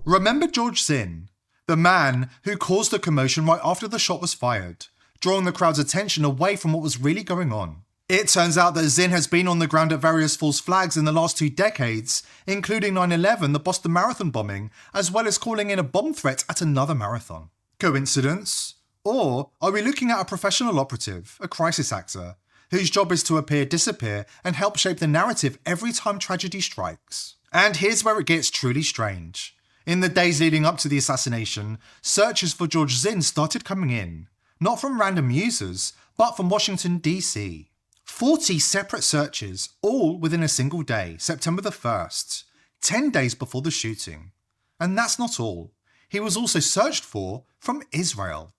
Remember George Zinn, the man who caused the commotion right after the shot was fired, drawing the crowd's attention away from what was really going on. It turns out that Zinn has been on the ground at various false flags in the last 2 decades, including 9/11, the Boston Marathon bombing, as well as calling in a bomb threat at another marathon. Coincidence? Or are we looking at a professional operative, a crisis actor, whose job is to appear, disappear, and help shape the narrative every time tragedy strikes? And here's where it gets truly strange. In the days leading up to the assassination, searches for George Zinn started coming in, not from random users, but from Washington, D.C. 40 separate searches, all within a single day, September the 1st, 10 days before the shooting. And that's not all. He was also searched for from Israel.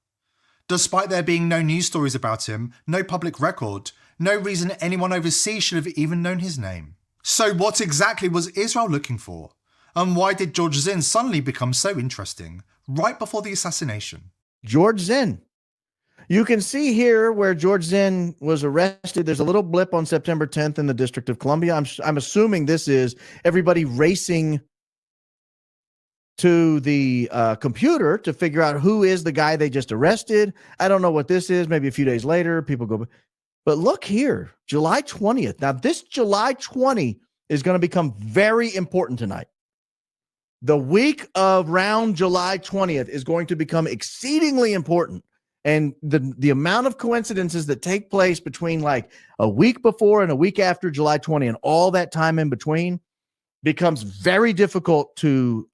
Despite there being no news stories about him, no public record, no reason anyone overseas should have even known his name. So what exactly was Israel looking for? And why did George Zinn suddenly become so interesting right before the assassination? George Zinn. You can see here where George Zinn was arrested. There's a little blip on September 10th in the District of Columbia. I'm assuming this is everybody racing to the computer to figure out who is the guy they just arrested. I don't know what this is. Maybe a few days later, people go, but look here, July 20th. Now, this July 20 is going to become very important tonight. The week of round July 20th is going to become exceedingly important. And the amount of coincidences that take place between like a week before and a week after July 20 and all that time in between becomes very difficult to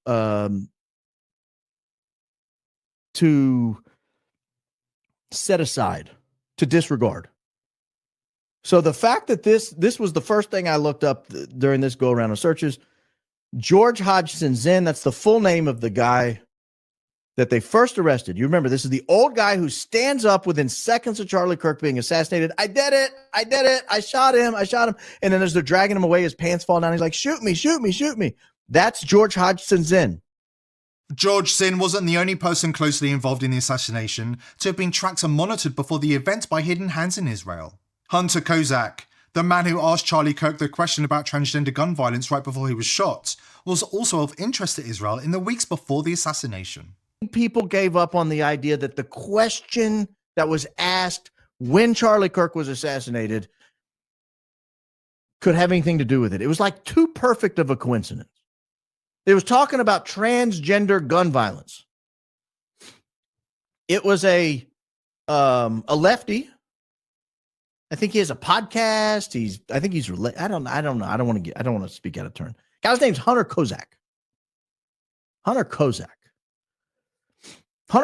set aside, to disregard. So the fact that this was the first thing I looked up during this go around of searches, George Hodgson Zinn, that's the full name of the guy that they first arrested. You remember, this is the old guy who stands up within seconds of Charlie Kirk being assassinated. I did it. I shot him. And then as they're dragging him away, his pants fall down. He's like, shoot me. That's George Hodgson Zinn. George Zinn wasn't the only person closely involved in the assassination to have been tracked and monitored before the event by hidden hands in Israel. Hunter Kozak, the man who asked Charlie Kirk the question about transgender gun violence right before he was shot, was also of interest to Israel in the weeks before the assassination. People gave up on the idea that the question that was asked when Charlie Kirk was assassinated could have anything to do with it. It was like too perfect of a coincidence. It was talking about transgender gun violence. It was a lefty. I think he has a podcast. I don't know. I don't want to speak out of turn. Guy's name's Hunter Kozak. Hunter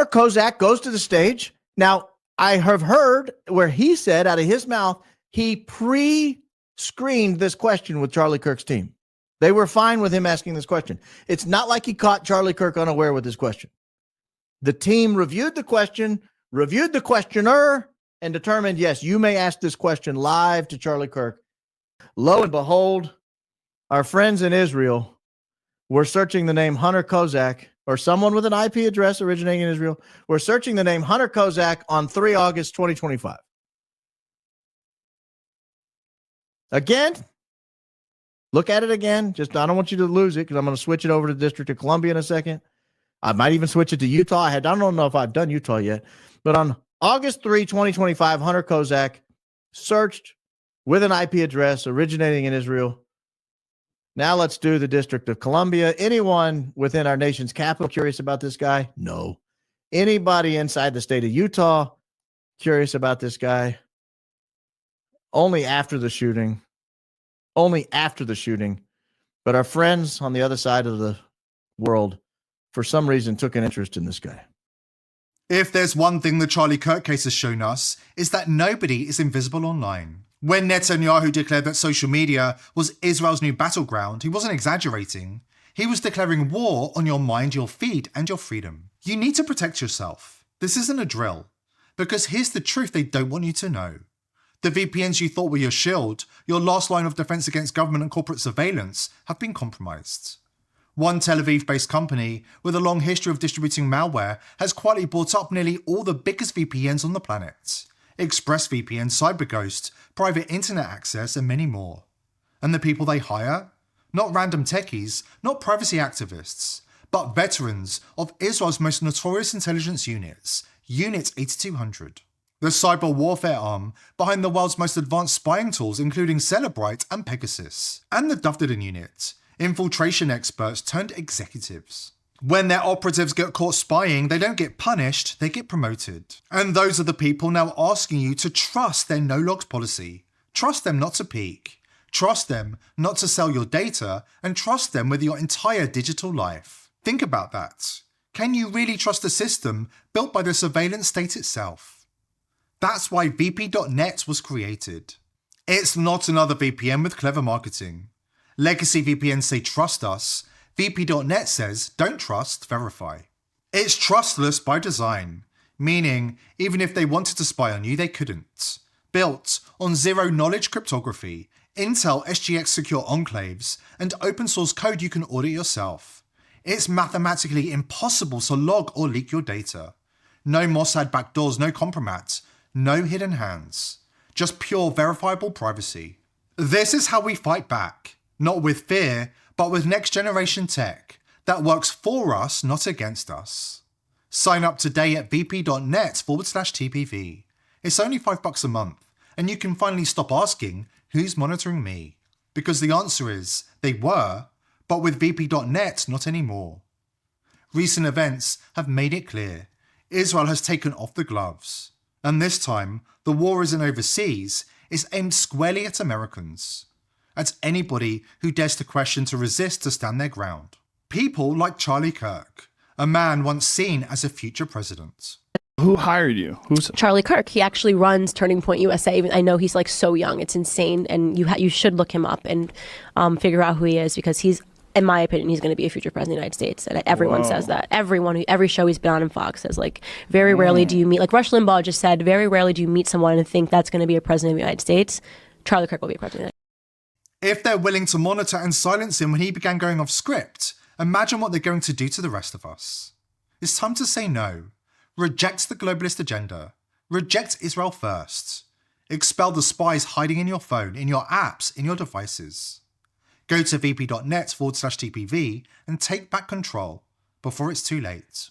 Kozak goes to the stage. Now, I have heard where he said out of his mouth, he pre-screened this question with Charlie Kirk's team. They were fine with him asking this question. It's not like he caught Charlie Kirk unaware with this question. The team reviewed the question, reviewed the questioner, and determined, yes, you may ask this question live to Charlie Kirk. Lo and behold, our friends in Israel were searching the name Hunter Kozak, or someone with an IP address originating in Israel. We're searching the name Hunter Kozak on 3 August 2025. Again, look at it again. I don't want you to lose it because I'm going to switch it over to the District of Columbia in a second. I might even switch it to Utah. I don't know if I've done Utah yet. But on August 3, 2025, Hunter Kozak searched with an IP address originating in Israel. Now let's do the District of Columbia. Anyone within our nation's capital curious about this guy? No. Anybody inside the state of Utah curious about this guy? Only after the shooting. But our friends on the other side of the world, for some reason, took an interest in this guy. If there's one thing the Charlie Kirk case has shown us, is that nobody is invisible online. When Netanyahu declared that social media was Israel's new battleground, he wasn't exaggerating. He was declaring war on your mind, your feed, and your freedom. You need to protect yourself. This isn't a drill. Because here's the truth they don't want you to know. The VPNs you thought were your shield, your last line of defense against government and corporate surveillance, have been compromised. One Tel Aviv-based company with a long history of distributing malware has quietly bought up nearly all the biggest VPNs on the planet. ExpressVPN, CyberGhost, private internet access, and many more. And the people they hire? Not random techies, not privacy activists, but veterans of Israel's most notorious intelligence units, Unit 8200. The cyber warfare arm behind the world's most advanced spying tools including Celebrite and Pegasus. And the Dovden unit, infiltration experts turned executives. When their operatives get caught spying, they don't get punished, they get promoted. And those are the people now asking you to trust their no-logs policy. Trust them not to peek. Trust them not to sell your data, and trust them with your entire digital life. Think about that. Can you really trust a system built by the surveillance state itself? That's why VP.net was created. It's not another VPN with clever marketing. Legacy VPNs say trust us. VP.net says don't trust, verify. It's trustless by design, meaning even if they wanted to spy on you, they couldn't. Built on zero-knowledge cryptography, Intel SGX secure enclaves, and open source code you can audit yourself. It's mathematically impossible to log or leak your data. No Mossad backdoors, no compromat, no hidden hands. Just pure verifiable privacy. This is how we fight back. Not with fear, but with next generation tech that works for us, not against us. Sign up today at vp.net/TPV. It's only $5 a month, and you can finally stop asking, who's monitoring me? Because the answer is, they were, but with vp.net, not anymore. Recent events have made it clear. Israel has taken off the gloves. And this time, the war isn't overseas, it's aimed squarely at Americans. At anybody who dares to question, to resist, to stand their ground. People like Charlie Kirk, a man once seen as a future president. Who hired you? Who's Charlie Kirk? He actually runs Turning Point USA. Even I know he's like so young, it's insane, and you should look him up and figure out who he is, because he's, in my opinion, he's going to be a future president of the United States. And everyone says that. Every show he's been on in Fox says, like, very rarely do you meet, like Rush Limbaugh just said, very rarely do you meet someone and think that's going to be a president of the United States. Charlie Kirk will be a president. If they're willing to monitor and silence him when he began going off script, imagine what they're going to do to the rest of us. It's time to say no. Reject the globalist agenda. Reject Israel first. Expel the spies hiding in your phone, in your apps, in your devices. Go to vp.net/TPV and take back control before it's too late.